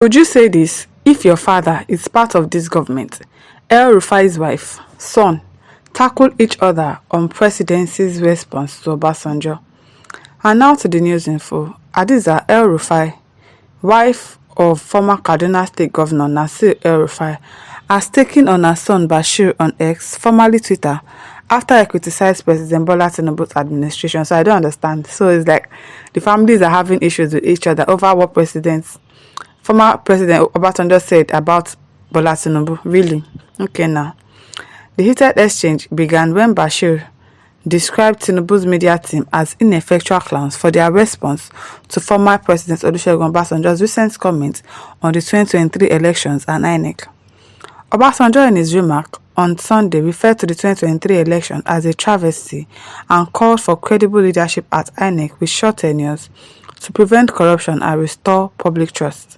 Would you say this if your father is part of this government? Elrufai'S wife, son, tackle each other on Presidency's response to Obasanjo. And now to the news info. Hadiza El-Rufai, wife of former Kaduna State Governor Nasir El-Rufai, has taken on her son Bashir on X, formerly Twitter, after I criticized President Bola Tinubu's administration. So I don't understand. So it's like the families are having issues with each other over what former President Obasanjo said about Bola Tinubu. Really? Okay, now. The heated exchange began when Bashir described Tinubu's media team as ineffectual clowns for their response to former President Olusegun Obasanjo's recent comments on the 2023 elections and INEC. Obasanjo, in his remark on Sunday, referred to the 2023 election as a travesty and called for credible leadership at INEC with short tenures to prevent corruption and restore public trust.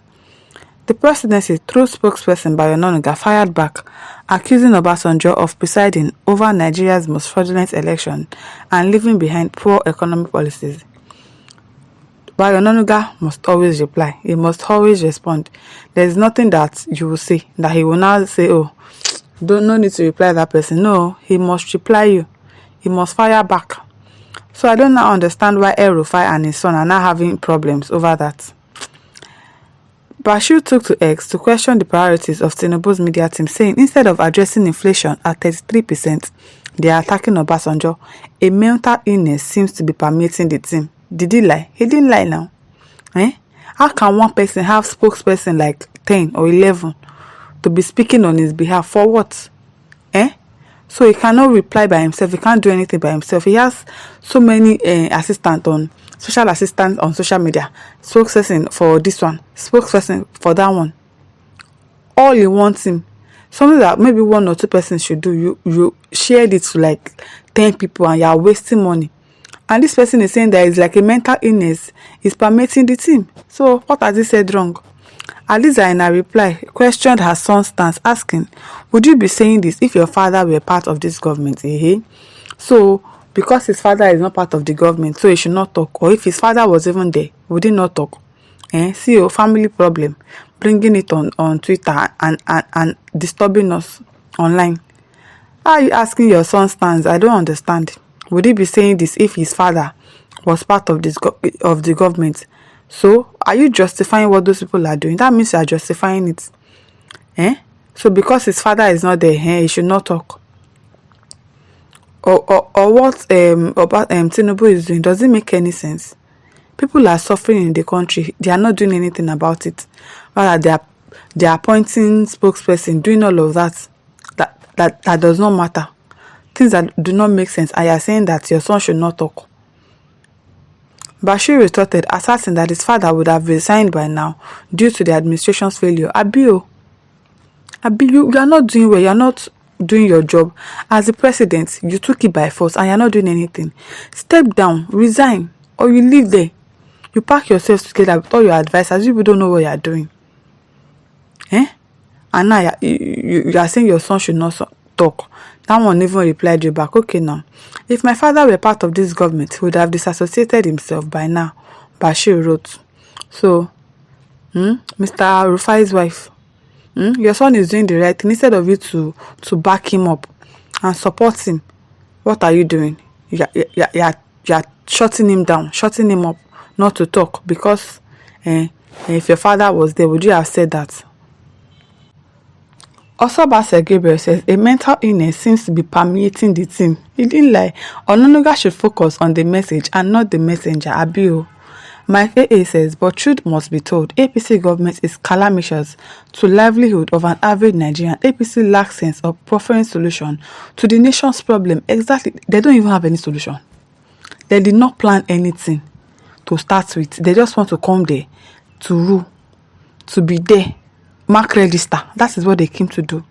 The presidency, through spokesperson Bayo Onanuga, fired back, accusing Obasanjo of presiding over Nigeria's most fraudulent election and leaving behind poor economic policies. Bayo Onanuga must always reply. He must always respond. There is nothing that you will say that he will now say, oh, no need to reply that person. No, he must reply you. He must fire back. So I don't now understand why El-Rufai and his son are now having problems over that. Bashir took to X to question the priorities of Tinubu's media team, saying instead of addressing inflation at 33%, they are attacking Obasanjo. A mental illness seems to be permeating the team. Did he lie? He didn't lie now. How can one person have spokesperson like 10 or 11 to be speaking on his behalf? For what? So he cannot reply by himself. He can't do anything by himself. He has so many special assistants on social media, spokesperson for this one, spokesperson for that one. All he wants him. Something that maybe one or two persons should do. You shared it to like 10 people and you are wasting money. And this person is saying that it's like a mental illness is permeating the team. So what has he said wrong? Aliza, in her reply, questioned her son's stance, asking, would you be saying this if your father were part of this government? So, because his father is not part of the government, so he should not talk. Or if his father was even there, would he not talk? See your family problem, bringing it on Twitter and disturbing us online. How are you asking your son's stance? I don't understand. Would he be saying this if his father was part of the government? So, are you justifying what those people are doing? That means you are justifying it. So, because his father is not there, he should not talk. Or what Tinubu is doing, does it make any sense? People are suffering in the country. They are not doing anything about it. Rather, they are appointing spokesperson, doing all of that. That does not matter. Things that do not make sense. And you are saying that your son should not talk. Bashir retorted, asserting that his father would have resigned by now due to the administration's failure. Abi, you are not doing well. You are not doing your job. As the president, you took it by force and you are not doing anything. Step down, resign, or you leave there. You pack yourself together with all your advisors. You don't know what you are doing. And now you are saying your son should not talk. That one even replied you back. Okay, now, if my father were part of this government, he would have disassociated himself by now, Bashir wrote. So, Mr. Elrufai'S wife, your son is doing the right thing. Instead of you to back him up and support him, what are you doing? You are shutting him down, shutting him up, not to talk. Because if your father was there, would you have said that? Osobase Gabriel says a mental illness seems to be permeating the team. He didn't lie. Onanuga should focus on the message and not the messenger. Abio. Mike AA says, but truth must be told. APC government is calamitous to livelihood of an average Nigerian. APC lacks sense of proffering solution to the nation's problem. Exactly. They don't even have any solution. They did not plan anything to start with. They just want to come there to rule, to be there. Mark register. That is what they came to do.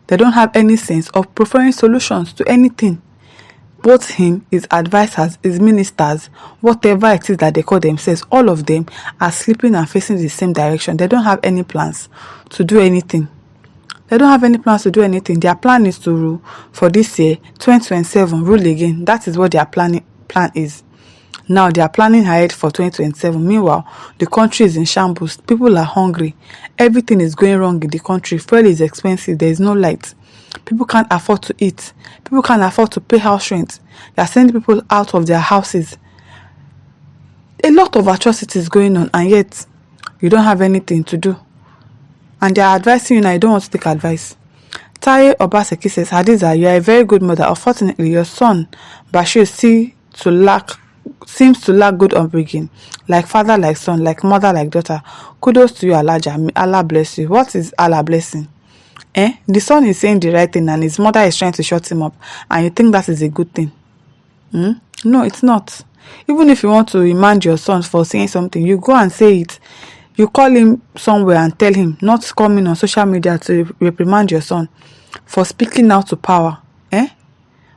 They don't have any sense of providing solutions to anything. Both him, his advisors, his ministers, whatever it is that they call themselves, all of them are sleeping and facing the same direction. They don't have any plans to do anything. Their plan is to rule for this year, 2027, rule again. That is what their plan is. Now they are planning ahead for 2027. Meanwhile, the country is in shambles. People are hungry. Everything is going wrong in the country. Fuel is expensive. There is no light. People can't afford to eat. People can't afford to pay house rent. They are sending people out of their houses. A lot of atrocities going on, and yet you don't have anything to do. And they are advising you now. You don't want to take advice. Taye Obaseki says, Hadiza, you are a very good mother. Unfortunately, your son Bashir seems to lack good upbringing, like father, like son, like mother, like daughter. Kudos to you, Alaja. May Allah bless you. What is Allah blessing? The son is saying the right thing and his mother is trying to shut him up, and you think that is a good thing? No, it's not. Even if you want to remind your son for saying something, you go and say it. You call him somewhere and tell him, not coming on social media to reprimand your son for speaking out to power.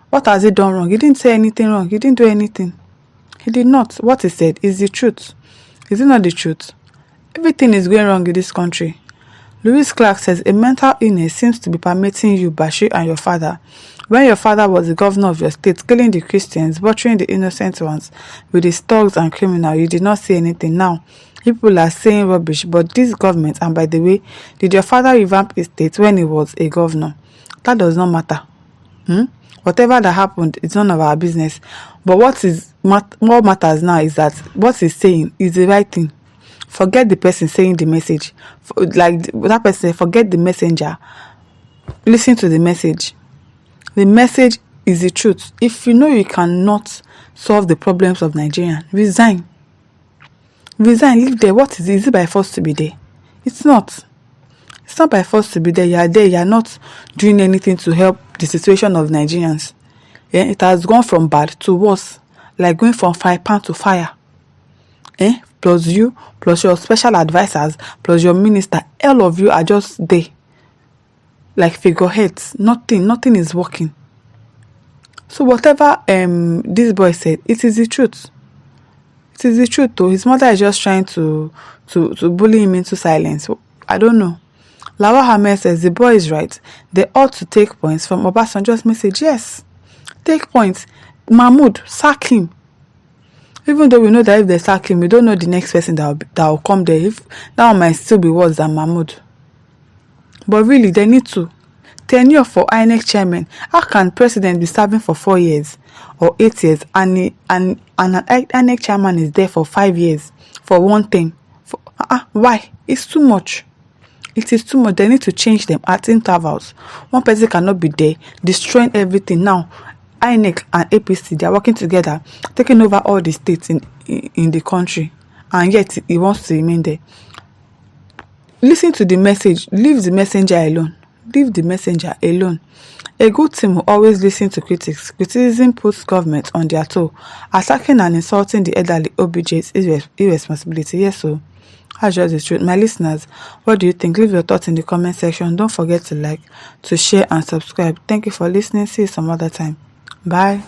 What has he done wrong? He didn't say anything wrong. He didn't do anything. He did not. What he said is the truth. Is it not the truth? Everything is going wrong in this country. Louis Clark says, a mental illness seems to be permeating you, Bashir, and your father. When your father was the governor of your state, killing the Christians, butchering the innocent ones with his thugs and criminals, you did not say anything. Now, people are saying rubbish, but this government, and by the way, did your father revamp his state when he was a governor? That does not matter. Whatever that happened, it's none of our business. But what matters now is that what he's saying is the right thing. Forget the person saying the message. Like that person, forget the messenger. Listen to the message. The message is the truth. If you know you cannot solve the problems of Nigerians, resign. Resign, leave there. What is it? Is it by force to be there? It's not. It's not by force to be there. You are there. You are not doing anything to help the situation of Nigerians. It has gone from bad to worse. Like going from fire pan to fire. Plus you, plus your special advisors, plus your minister, all of you are just there. Like figureheads. Nothing is working. So whatever this boy said, it is the truth. It is the truth though. His mother is just trying to bully him into silence. I don't know. Lawa Hamed says the boy is right. They ought to take points from Obasanjo's message. Yes. Take points. Mahmoud, sack him. Even though we know that if they sack him, we don't know the next person that will come there. If that one might still be worse than Mahmoud. But really, they need to. Tenure for INEC chairman. How can president be serving for 4 years or 8 years and an INEC chairman is there for 5 years for one thing? Why? It's too much. It is too much. They need to change them at intervals. One person cannot be there destroying everything. Now, INEC and APC, they are working together, taking over all the states in the country, and yet he wants to remain there. Listen to the message. Leave the messenger alone. Leave the messenger alone. A good team will always listen to critics. Criticism puts government on their toe. Attacking and insulting the elderly OBJs is irresponsibility. Yes, so that's just the truth. My listeners, what do you think? Leave your thoughts in the comment section. Don't forget to like, to share, and subscribe. Thank you for listening. See you some other time. Bye.